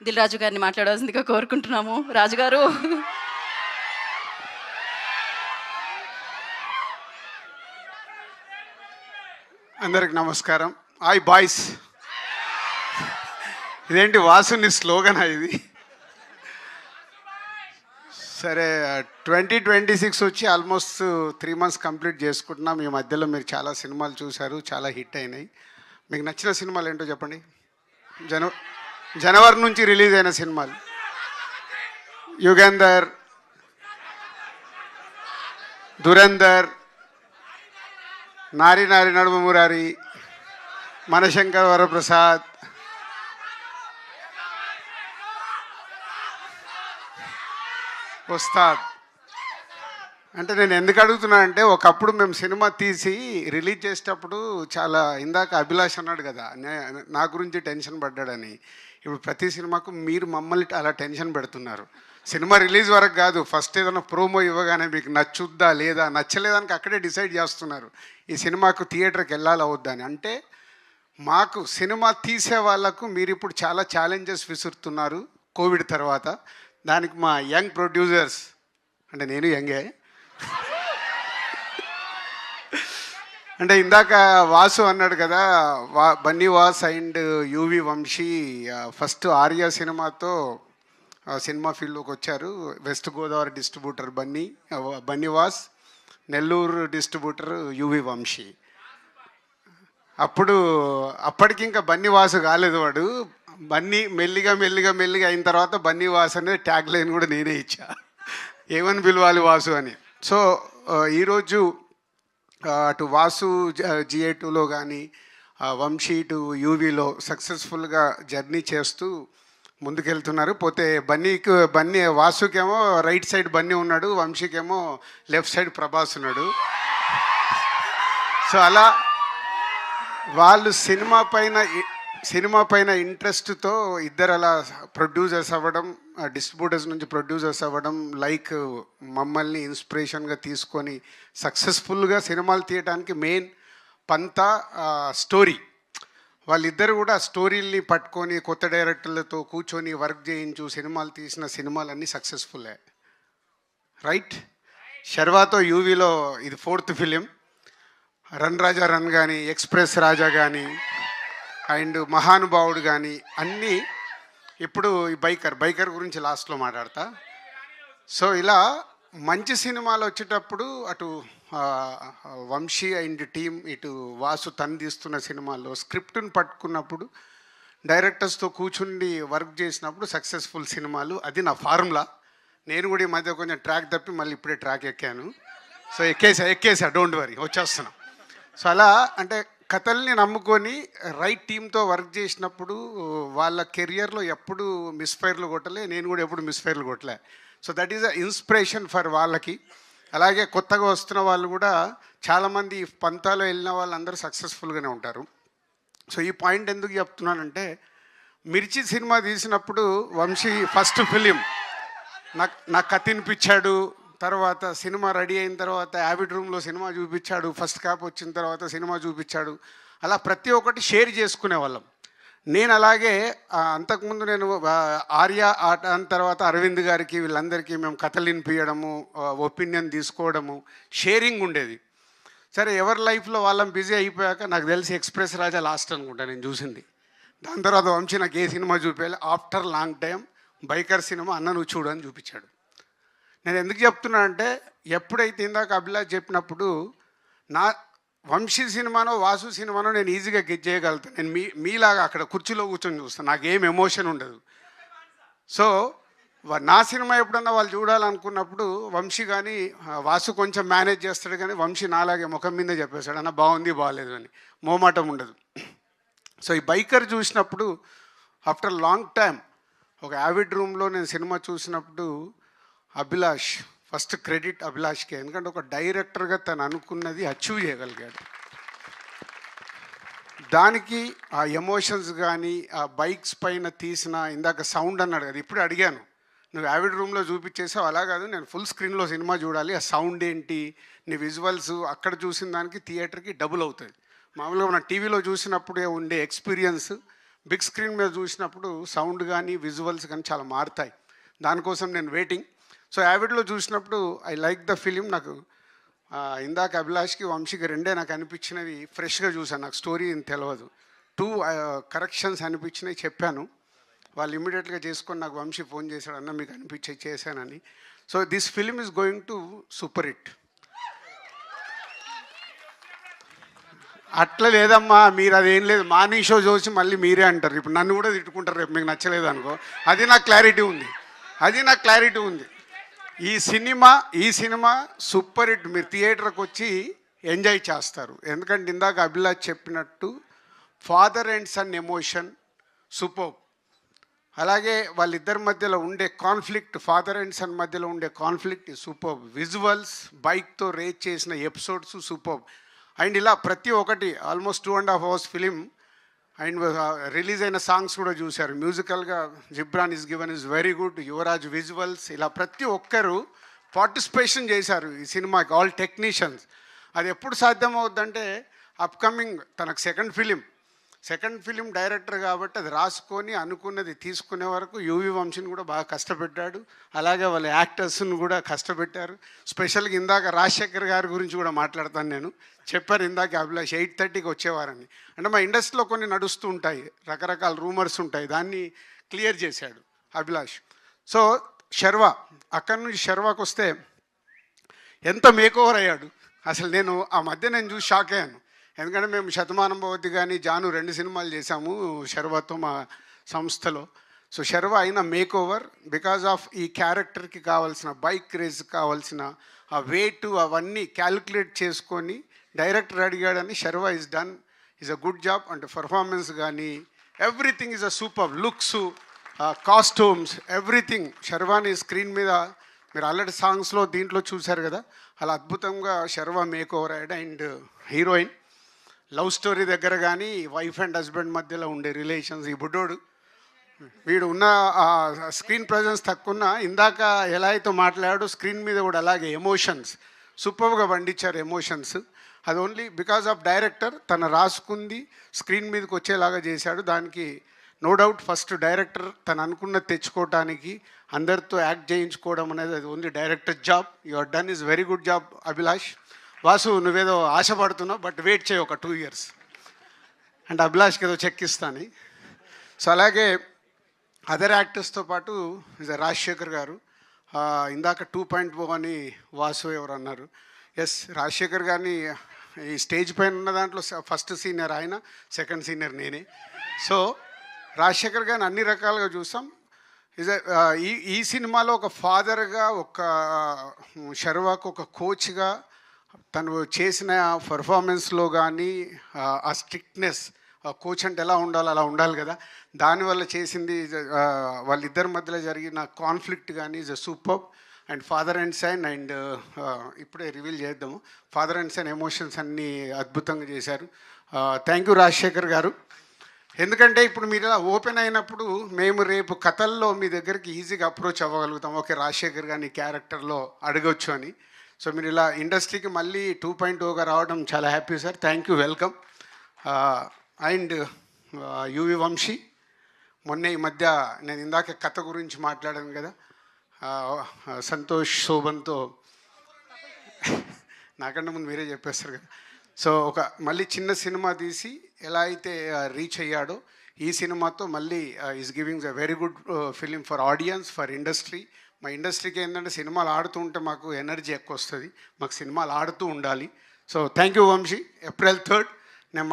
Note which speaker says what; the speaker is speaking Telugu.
Speaker 1: దిల్ రాజు గారిని మాట్లాడాల్సిందిగా కోరుకుంటున్నాము. రాజుగారు.
Speaker 2: అందరికి నమస్కారం. Hi boys. ఇదేంటి వాసుని స్లోగనా ఇది? సరే, 2026 వచ్చి ఆల్మోస్ట్ 3 months కంప్లీట్ చేసుకుంటున్నాం. ఈ మధ్యలో మీరు చాలా సినిమాలు చూశారు, చాలా హిట్ అయినాయి. మీకు నచ్చిన సినిమాలు ఏంటో చెప్పండి. జనవరి నుంచి రిలీజ్ అయిన సినిమాలు: యుగంధర్, దురంధర్, నారి నారి నడుమ మురారి, మనశంకర్ వరప్రసాద్, ఉస్తాద్. అంటే నేను ఎందుకు అడుగుతున్నా అంటే, ఒకప్పుడు మేము సినిమా తీసి రిలీజ్ చేసేటప్పుడు చాలా, ఇందాక అభిలాష్ అన్నాడు కదా నా గురించి టెన్షన్ పడ్డాడని. ఇప్పుడు ప్రతి సినిమాకు మీరు మమ్మల్ని అలా టెన్షన్ పెడుతున్నారు. సినిమా రిలీజ్ వరకు కాదు, ఫస్ట్ ఏదైనా ప్రోమో ఇవ్వగానే మీకు నచ్చుద్దా లేదా, నచ్చలేదానికి అక్కడే డిసైడ్ చేస్తున్నారు ఈ సినిమాకు థియేటర్కి వెళ్ళాలి అవద్దా అని. అంటే మాకు సినిమా తీసే వాళ్ళకు మీరు ఇప్పుడు చాలా ఛాలెంజెస్ విసురుతున్నారు కోవిడ్ తర్వాత. దానికి మా యంగ్ ప్రొడ్యూసర్స్, అంటే నేను యంగే, అంటే ఇందాక వాసు అన్నాడు కదా, బన్నీ వాస్ అండ్ యువి వంశీ ఫస్ట్ ఆర్య సినిమాతో సినిమా ఫీల్డ్లోకి వచ్చారు. West Godavari distributor Bunny Vas, Nellore distributor UV Vamsi. అప్పటికి ఇంకా బన్నీ వాసు కాలేదు వాడు. బన్నీ మెల్లిగా మెల్లిగా మెల్లిగా అయిన తర్వాత బన్నీ వాసు అనేది ట్యాగ్ లైన్ కూడా నేనే ఇచ్చా, ఏమని పిలవాలి వాసు అని. సో ఈరోజు అటు వాసు GA2లో కానీ వంశీ టు యూవీలో సక్సెస్ఫుల్గా జర్నీ చేస్తూ ముందుకెళ్తున్నారు. పోతే బన్నీ వాసుకేమో రైట్ సైడ్ బన్నీ ఉన్నాడు, వంశీకేమో లెఫ్ట్ సైడ్ ప్రభాస్ ఉన్నాడు. సో అలా వాళ్ళు సినిమా పైన ఇంట్రెస్ట్తో ఇద్దరు అలా ప్రొడ్యూసర్స్ అవ్వడం, డిస్ట్రిబ్యూటర్స్ నుంచి ప్రొడ్యూసర్స్ అవ్వడం, లైక్ మమ్మల్ని ఇన్స్పిరేషన్గా తీసుకొని సక్సెస్ఫుల్గా సినిమాలు తీయడానికి మెయిన్ పంతా స్టోరీ. వాళ్ళిద్దరు కూడా స్టోరీల్ని పట్టుకొని కొత్త డైరెక్టర్లతో కూర్చొని వర్క్ చేయించు సినిమాలు తీసిన సినిమాలన్నీ సక్సెస్ఫుల్లే, రైట్? శర్వాతో యూవీలో ఇది 4th ఫిలిం. రన్ రాజా రన్ కానీ, ఎక్స్ప్రెస్ రాజా కానీ, అండ్ మహానుభావుడు కానీ అన్నీ. ఇప్పుడు ఈ బైకర్ గురించి లాస్ట్లో మాట్లాడతా. సో ఇలా మంచి సినిమాలు వచ్చేటప్పుడు అటు వంశీ అండ్ టీం, ఇటు వాసు తీస్తున్న సినిమాల్లో స్క్రిప్ట్ని పట్టుకున్నప్పుడు డైరెక్టర్స్తో కూర్చుండి వర్క్ చేసినప్పుడు సక్సెస్ఫుల్ సినిమాలు. అది నా ఫార్ములా. నేను కూడా ఈ మధ్య కొంచెం ట్రాక్ తప్పి మళ్ళీ ఇప్పుడే ట్రాక్ ఎక్కాను. సో ఎక్కేసా డోంట్ వరీ, వచ్చేస్తున్నాం. సో అలా అంటే కథల్ని నమ్ముకొని రైట్ టీంతో వర్క్ చేసినప్పుడు వాళ్ళ కెరియర్లో ఎప్పుడు మిస్ఫైర్లు కొట్టలే, నేను కూడా ఎప్పుడు మిస్ఫైర్లు కొట్టలే. So that is a inspiration for వాళ్ళకి. అలాగే కొత్తగా వస్తున్న వాళ్ళు కూడా చాలామంది పంతాలో వెళ్ళిన వాళ్ళందరూ సక్సెస్ఫుల్గానే ఉంటారు. సో ఈ పాయింట్ ఎందుకు చెప్తున్నానంటే, మిర్చి సినిమా తీసినప్పుడు వంశీ ఫస్ట్ ఫిలిం నాకు కథ వినిపించాడు. తర్వాత సినిమా రెడీ అయిన తర్వాత యావిడ్ రూమ్లో సినిమా చూపించాడు, ఫస్ట్ కాప్ వచ్చిన తర్వాత సినిమా చూపించాడు. అలా ప్రతి ఒక్కటి షేర్ చేసుకునే వాళ్ళం. నేను అలాగే అంతకుముందు నేను ఆర్య ఆట అన్న తర్వాత అరవింద్ గారికి వీళ్ళందరికీ మేము కథలు వినిపించడము, ఒపీనియన్ తీసుకోవడము, షేరింగ్ ఉండేది. సరే, ఎవరి లైఫ్లో వాళ్ళం బిజీ అయిపోయాక నాకు తెలిసి ఎక్స్ప్రెస్ రాజా లాస్ట్ అనుకుంటా నేను చూసింది. దాని తర్వాత వంశీ నాకు ఏ సినిమా చూపించాలి, after long time biker cinema అన్న నువ్వు చూడు అని చూపించాడు. నేను ఎందుకు చెప్తున్నా అంటే, ఎప్పుడైతే ఇందాక అభిలాష్ చెప్పినప్పుడు నా వంశీ సినిమానో వాసు సినిమానో నేను ఈజీగా గెట్ చేయగలుగుతాను. నేను మీలాగా అక్కడ కుర్చీలో కూర్చొని చూస్తాను, నాకేం ఎమోషన్ ఉండదు. సో నా సినిమా ఎప్పుడన్నా వాళ్ళు చూడాలనుకున్నప్పుడు వంశీ కానీ వాసు కొంచెం మేనేజ్ చేస్తాడు, కానీ వంశీ నాలాగే ముఖం మీదే చెప్పేశాడు, అన్న బాగుంది బాగాలేదు అని, మోమాటం ఉండదు. సో ఈ బైకర్ చూసినప్పుడు ఆఫ్టర్ లాంగ్ టైం ఒక యావిడ్ రూమ్లో నేను సినిమా చూసినప్పుడు అభిలాష్, ఫస్ట్ క్రెడిట్ అభిలాష్కే. ఎందుకంటే ఒక డైరెక్టర్గా తను అనుకున్నది అచీవ్ చేయగలిగాడు. దానికి ఆ ఎమోషన్స్ కానీ, ఆ బైక్స్ పైన తీసిన, ఇందాక సౌండ్ అన్నాడు కదా, ఇప్పుడు అడిగాను, నువ్వు యావిడ్ రూమ్లో చూపించేసావు, అలా కాదు నేను ఫుల్ స్క్రీన్లో సినిమా చూడాలి, ఆ సౌండ్ ఏంటి, నీ విజువల్స్ అక్కడ చూసిన దానికి థియేటర్కి డబుల్ అవుతుంది. మామూలుగా మన టీవీలో చూసినప్పుడే ఉండే ఎక్స్పీరియన్స్ బిగ్ స్క్రీన్ మీద చూసినప్పుడు సౌండ్ కానీ విజువల్స్ కానీ చాలా మారుతాయి. దానికోసం నేను వెయిటింగ్. సో యావిడ్లో చూసినప్పుడు ఐ లైక్ ద ఫిలిం. నాకు ఇందాక అభిలాష్కి వంశీకి రెండే నాకు అనిపించినవి ఫ్రెష్గా చూసాను. నాకు స్టోరీ ఏం తెలియదు. 2 కరెక్షన్స్ అనిపించినాయి, చెప్పాను. వాళ్ళు ఇమీడియట్గా చేసుకొని నాకు వంశీ ఫోన్ చేశాడు, అన్న మీకు అనిపించే చేశానని. So this film is going to super hit. అట్లా లేదమ్మా, మీరు అదేం లేదు, మార్నింగ్ షో చూసి మళ్ళీ మీరే అంటారు. ఇప్పుడు నన్ను కూడా తిట్టుకుంటారు రేపు మీకు నచ్చలేదు అనుకో. అది నాకు క్లారిటీ ఉంది. ఈ సినిమా సూపర్ హిట్. మీరు థియేటర్కి వచ్చి ఎంజాయ్ చేస్తారు. ఎందుకంటే ఇందాక అభిలాష్ చెప్పినట్టు father and son emotion super. అలాగే వాళ్ళిద్దరి మధ్యలో ఉండే కాన్ఫ్లిక్ట్, ఫాదర్ అండ్ సన్ మధ్యలో ఉండే కాన్ఫ్లిక్ట్ సూపర్. విజువల్స్, బైక్తో రేట్ చేసిన ఎపిసోడ్స్ సూపర్. అండ్ ఇలా ప్రతి ఒక్కటి almost 2.5 hours film. And release అయిన సాంగ్స్ కూడా చూశారు. మ్యూజికల్గా Ghibran is given is very good. Yuvraj visuals, ఇలా ప్రతి ఒక్కరు పార్టిసిపేషన్ చేశారు ఈ సినిమాకి, ఆల్ టెక్నీషియన్స్. అది ఎప్పుడు సాధ్యమవుద్దంటే అప్కమింగ్ తనకు సెకండ్ ఫిలిం డైరెక్టర్ కాబట్టి అది రాసుకొని అనుకున్నది తీసుకునే వరకు యూవి వంశీని కూడా బాగా కష్టపెట్టాడు. అలాగే వాళ్ళ యాక్టర్స్ని కూడా కష్టపెట్టారు. స్పెషల్గా ఇందాక రాజశేఖర్ గారి గురించి కూడా మాట్లాడతాను నేను. చెప్పారు ఇందాక అభిలాష్ 8:30కి వచ్చేవారని. అంటే మా ఇండస్ట్రీలో కొన్ని నడుస్తూ ఉంటాయి, రకరకాల రూమర్స్ ఉంటాయి, దాన్ని క్లియర్ చేశాడు అభిలాష్. సో శర్వా, అక్కడి నుంచి శర్వాకి వస్తే ఎంత మేకోవర్ అయ్యాడు అసలు. నేను ఆ మధ్య నేను చూసి షాక్ అయ్యాను. ఎందుకంటే మేము శతమానం భవతి కానీ జాను 2 సినిమాలు చేశాము శర్వాతో మా సంస్థలో. సో శర్వ అయిన మేక్ ఓవర్ బికాజ్ ఆఫ్ ఈ క్యారెక్టర్కి కావాల్సిన బైక్ రేస్ కావాల్సిన ఆ వెయిట్ అవన్నీ క్యాలిక్యులేట్ చేసుకొని డైరెక్టర్ అడిగాడని Sharwa is a good job. అంటే పర్ఫార్మెన్స్ కానీ everything is a super. Looks, costumes, everything. శర్వాని స్క్రీన్ మీద మీరు ఆల్రెడీ సాంగ్స్లో దీంట్లో చూశారు కదా, అలా అద్భుతంగా శర్వ మేక్ ఓవర్ అయ్యాడు. అండ్ హీరోయిన్ లవ్ స్టోరీ దగ్గర కానీ వైఫ్ అండ్ హస్బెండ్ మధ్యలో ఉండే రిలేషన్స్, ఈ బుడ్డోడు వీడు ఉన్న స్క్రీన్ ప్రజెన్స్ తక్కువ, ఇందాక ఎలా అయితే మాట్లాడాడో స్క్రీన్ మీద కూడా అలాగే ఎమోషన్స్ సూపర్గా పండించారు. ఎమోషన్స్ అది ఓన్లీ బికాజ్ ఆఫ్ డైరెక్టర్ తను రాసుకుంది స్క్రీన్ మీదకి వచ్చేలాగా చేశాడు. దానికి నో డౌట్ ఫస్ట్ డైరెక్టర్ తను అనుకున్నది తెచ్చుకోవటానికి అందరితో యాక్ట్ చేయించుకోవడం అనేది అది only director job. Your done is very good job Abhilash. Vasu నువ్వేదో ఆశపడుతున్నావు, బట్ వెయిట్ చేయి ఒక 2 years అంటే అభిలాష్కి ఏదో చెక్ ఇస్తాను. సో అలాగే అదర్ యాక్టర్స్తో పాటు రాజశేఖర్ గారు, ఇందాక 2.0 అని వాసు ఎవరు అన్నారు. ఎస్, రాజశేఖర్ గారిని ఈ స్టేజ్ పైన ఉన్న దాంట్లో ఫస్ట్ సీనియర్ ఆయన, సెకండ్ సీనియర్ నేనే. సో రాజశేఖర్ గారిని అన్ని రకాలుగా చూసాం. ఈ సినిమాలో ఒక ఫాదర్గా, ఒక శర్వాకు ఒక కోచ్గా తను చేసిన పర్ఫార్మెన్స్లో కానీ ఆ స్ట్రిక్ట్నెస్, కోచ్ అంటే ఎలా ఉండాలో అలా ఉండాలి కదా, దానివల్ల చేసింది. వాళ్ళిద్దరి మధ్యలో జరిగిన కాన్ఫ్లిక్ట్ కానీ is a super. And father and son, and ఇప్పుడే రివీల్ చేద్దాము, ఫాదర్ అండ్ సన్ ఎమోషన్స్ అన్నీ అద్భుతంగా చేశారు. థ్యాంక్ యూ రాజశేఖర్ గారు. ఎందుకంటే ఇప్పుడు మీరు ఇలా ఓపెన్ అయినప్పుడు మేము రేపు కథల్లో మీ దగ్గరికి ఈజీగా అప్రోచ్ అవ్వగలుగుతాం. ఓకే, రాజశేఖర్ గారిని క్యారెక్టర్లో అడగొచ్చు అని. సో మీరు ఇలా ఇండస్ట్రీకి మళ్ళీ 2.0గా రావడం చాలా happy sir. Thank you, welcome. And UV Vamsi, మొన్న ఈ మధ్య నేను ఇందాక కథ గురించి మాట్లాడాను కదా, సంతోష్ శోభన్తో, నాకన్నా ముందు మీరే చెప్పేస్తారు కదా. సో ఒక మళ్ళీ చిన్న సినిమా తీసి ఎలా అయితే రీచ్ అయ్యాడో ఈ సినిమాతో మళ్ళీ is giving a very good film for audience, for industry. మా ఇండస్ట్రీకి ఏంటంటే సినిమాలు ఆడుతూ ఉంటే మాకు ఎనర్జీ ఎక్కువ వస్తుంది, మాకు సినిమాలు ఆడుతూ ఉండాలి. So thank you Vamsi. April 3rd నేను